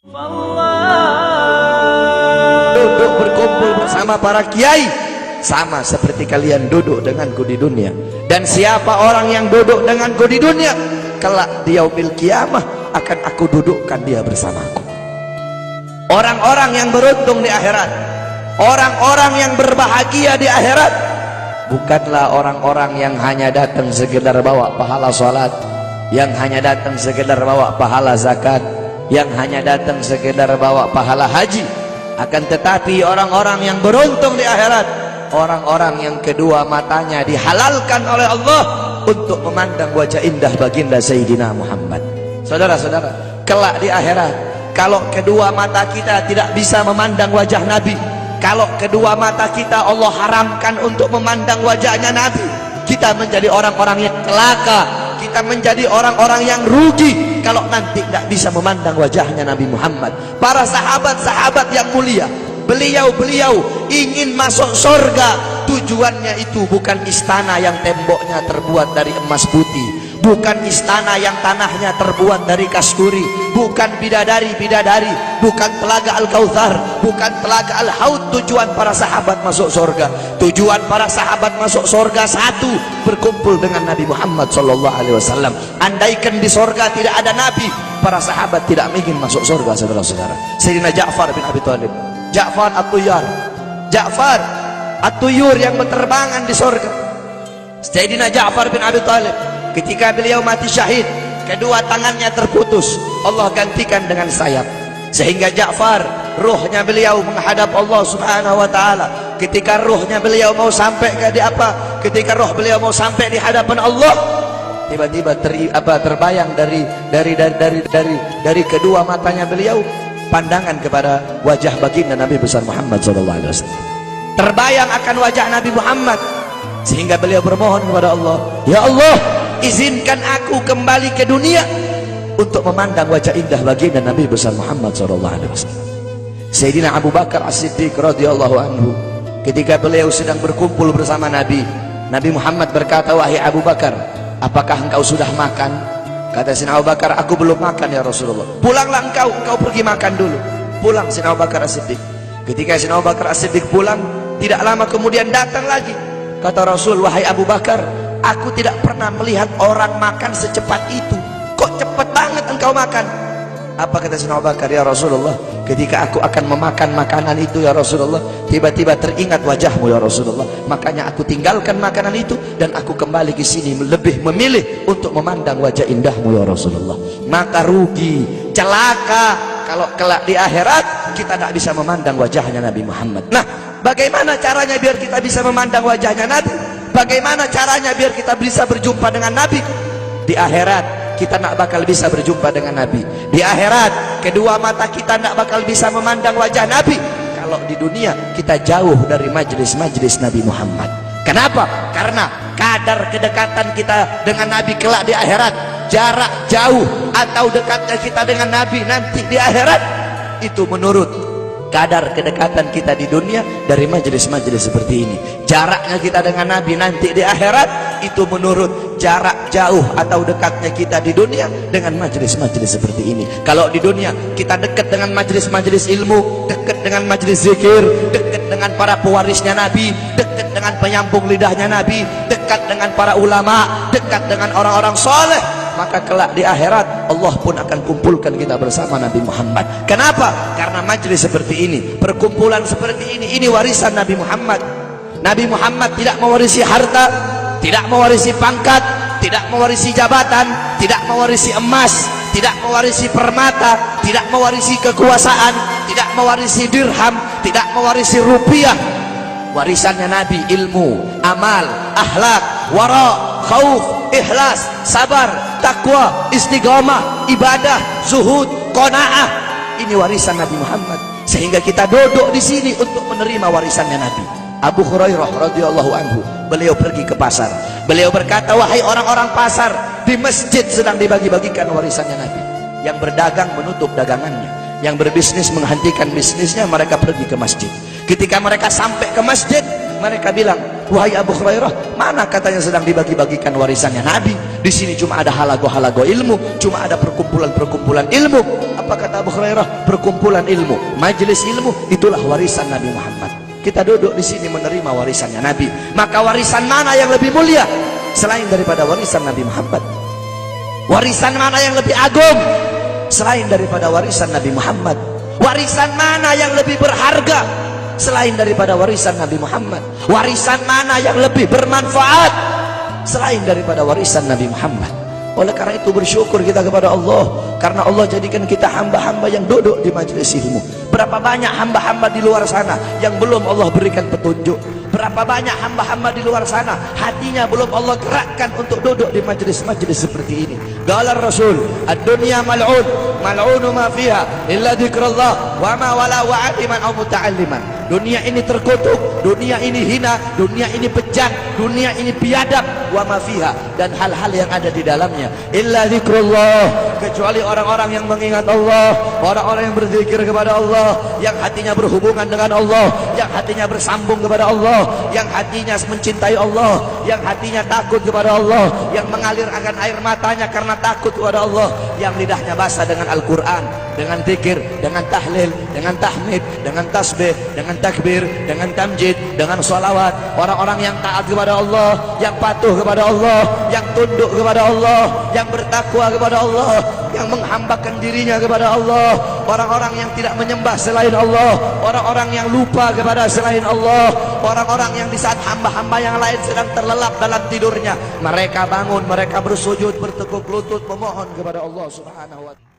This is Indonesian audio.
Duduk berkumpul bersama para kiai sama seperti kalian duduk denganku di dunia. Dan siapa orang yang duduk denganku di dunia, kelak di yaumil kiamah akan aku dudukkan dia bersamaku. Orang-orang yang beruntung di akhirat, orang-orang yang berbahagia di akhirat, bukanlah orang-orang yang hanya datang sekedar bawa pahala salat, yang hanya datang sekedar bawa pahala zakat, yang hanya datang sekedar bawa pahala haji. Akan tetapi orang-orang yang beruntung di akhirat, orang-orang yang kedua matanya dihalalkan oleh Allah untuk memandang wajah indah baginda Sayyidina Muhammad. Saudara-saudara, kelak di akhirat, kalau kedua mata kita tidak bisa memandang wajah Nabi, kalau kedua mata kita Allah haramkan untuk memandang wajahnya Nabi, kita menjadi orang-orang yang celaka, kita menjadi orang-orang yang rugi kalau nanti tidak bisa memandang wajahnya Nabi Muhammad. Para sahabat-sahabat yang mulia, beliau-beliau ingin masuk surga, tujuannya itu bukan istana yang temboknya terbuat dari emas putih, bukan istana yang tanahnya terbuat dari kasturi, bukan bidadari-bidadari, bukan telaga Al-Kautsar, bukan telaga Al-Haud. Tujuan para sahabat masuk surga, tujuan para sahabat masuk surga satu, berkumpul dengan Nabi Muhammad SAW. Andaikan di surga tidak ada Nabi, para sahabat tidak mungkin masuk surga. Saudara-saudara, Sayyidina Ja'far bin Abi Thalib, Ja'far At-Tuyyar, Ja'far At-Tuyyur yang berterbangan di surga. Sayyidina Ja'far bin Abi Thalib, ketika beliau mati syahid, kedua tangannya terputus, Allah gantikan dengan sayap, sehingga Ja'far, ruhnya beliau menghadap Allah Subhanahu wa taala. Ketika ruhnya beliau mau sampai ketika ruh beliau mau sampai di hadapan Allah, tiba-tiba terbayang dari kedua matanya beliau pandangan kepada wajah baginda Nabi besar Muhammad SAW. Terbayang akan wajah Nabi Muhammad, sehingga beliau bermohon kepada Allah, ya Allah, izinkan aku kembali ke dunia untuk memandang wajah indah baginda Nabi besar Muhammad SAW. Sayyidina Abu Bakar As-Siddiq radhiyallahu anhu, ketika beliau sedang berkumpul bersama Nabi, Nabi Muhammad berkata, wahai Abu Bakar, apakah engkau sudah makan? Kata Sayyidina Abu Bakar, aku belum makan ya Rasulullah. Pulanglah engkau pergi makan dulu. Pulang Sayyidina Abu Bakar As-Siddiq. Ketika Sayyidina Abu Bakar As-Siddiq pulang, tidak lama kemudian datang lagi. Kata Rasul, wahai Abu Bakar, aku tidak pernah melihat orang makan secepat itu. Kok cepat banget engkau makan? Apa kata Sayyidina Abu Bakar, ya Rasulullah, ketika aku akan memakan makanan itu ya Rasulullah, tiba-tiba teringat wajahmu ya Rasulullah, makanya aku tinggalkan makanan itu dan aku kembali ke sini lebih memilih untuk memandang wajah indahmu ya Rasulullah. Maka rugi, celaka kalau kelak di akhirat kita tidak bisa memandang wajahnya Nabi Muhammad. Nah, bagaimana caranya biar kita bisa memandang wajahnya Nabi? Bagaimana caranya biar kita bisa berjumpa dengan Nabi? Di akhirat kita tidak bakal bisa berjumpa dengan Nabi. Di akhirat kedua mata kita tidak bakal bisa memandang wajah Nabi kalau di dunia kita jauh dari majlis-majlis Nabi Muhammad. Kenapa? Karena kadar kedekatan kita dengan Nabi kelak di akhirat, jarak jauh atau dekatnya kita dengan Nabi nanti di akhirat, itu menurut kadar kedekatan kita di dunia dari majelis-majelis seperti ini. Jaraknya kita dengan Nabi nanti di akhirat itu menurut jarak jauh atau dekatnya kita di dunia dengan majelis-majelis seperti ini. Kalau di dunia kita dekat dengan majelis-majelis ilmu, dekat dengan majelis zikir, dekat dengan para pewarisnya Nabi, dekat dengan penyambung lidahnya Nabi, dekat dengan para ulama, dekat dengan orang-orang soleh, maka kelak di akhirat Allah pun akan kumpulkan kita bersama Nabi Muhammad. Kenapa? Karena majelis seperti ini, perkumpulan seperti ini warisan Nabi Muhammad. Nabi Muhammad tidak mewarisi harta, tidak mewarisi pangkat, tidak mewarisi jabatan, tidak mewarisi emas, tidak mewarisi permata, tidak mewarisi kekuasaan, tidak mewarisi dirham, tidak mewarisi rupiah. Warisannya Nabi ilmu, amal, akhlak, wara, khauf, ikhlas, sabar, takwa, istiqamah, ibadah, zuhud, qanaah. Ini warisan Nabi Muhammad, sehingga kita duduk di sini untuk menerima warisannya Nabi. Abu Hurairah radhiyallahu anhu, beliau pergi ke pasar, beliau berkata, wahai orang-orang pasar, di masjid sedang dibagi-bagikan warisannya Nabi. Yang berdagang menutup dagangannya, yang berbisnis menghentikan bisnisnya, mereka pergi ke masjid. Ketika mereka sampai ke masjid, mereka bilang, wahai Abu Hurairah, mana katanya sedang dibagi-bagikan warisannya Nabi? Di sini cuma ada halago-halago ilmu, cuma ada perkumpulan-perkumpulan ilmu. Apa kata Abu Hurairah? Perkumpulan ilmu, majelis ilmu, itulah warisan Nabi Muhammad. Kita duduk di sini menerima warisannya Nabi. Maka warisan mana yang lebih mulia selain daripada warisan Nabi Muhammad? Warisan mana yang lebih agung selain daripada warisan Nabi Muhammad? Warisan mana yang lebih berharga selain daripada warisan Nabi Muhammad? Warisan mana yang lebih bermanfaat selain daripada warisan Nabi Muhammad? Oleh karena itu bersyukur kita kepada Allah, karena Allah jadikan kita hamba-hamba yang duduk di majelis ilmu. Berapa banyak hamba-hamba di luar sana yang belum Allah berikan petunjuk? Berapa banyak hamba-hamba di luar sana hatinya belum Allah gerakkan untuk duduk di majelis-majelis seperti ini. Qala Rasul, ad-dunya mal'un, mal'unu ma fiha illa dzikrullah wa ma wala wa'aliman aw muta'alliman. Dunia ini terkutuk, dunia ini hina, dunia ini bejat, dunia ini biadab, wa ma fiha, dan hal-hal yang ada di dalamnya illa dzikrullah, kecuali orang-orang yang mengingat Allah, orang-orang yang berzikir kepada Allah, yang hatinya berhubungan dengan Allah, yang hatinya bersambung kepada Allah, yang hatinya mencintai Allah, yang hatinya takut kepada Allah, yang mengalir akan air matanya karena takut kepada Allah, yang lidahnya basah dengan Al-Quran, dengan zikir, dengan tahlil, dengan tahmid, dengan tasbih, dengan takbir, dengan tamjid, dengan sholawat. Orang-orang yang taat kepada Allah, yang patuh kepada Allah, yang tunduk kepada Allah, yang bertakwa kepada Allah, yang menghambakan dirinya kepada Allah, orang-orang yang tidak menyembah selain Allah, orang-orang yang lupa kepada selain Allah, orang-orang yang di saat hamba-hamba yang lain sedang terlelap dalam tidurnya, mereka bangun, mereka bersujud, bertekuk lutut memohon kepada Allah Subhanahu wa ta'ala.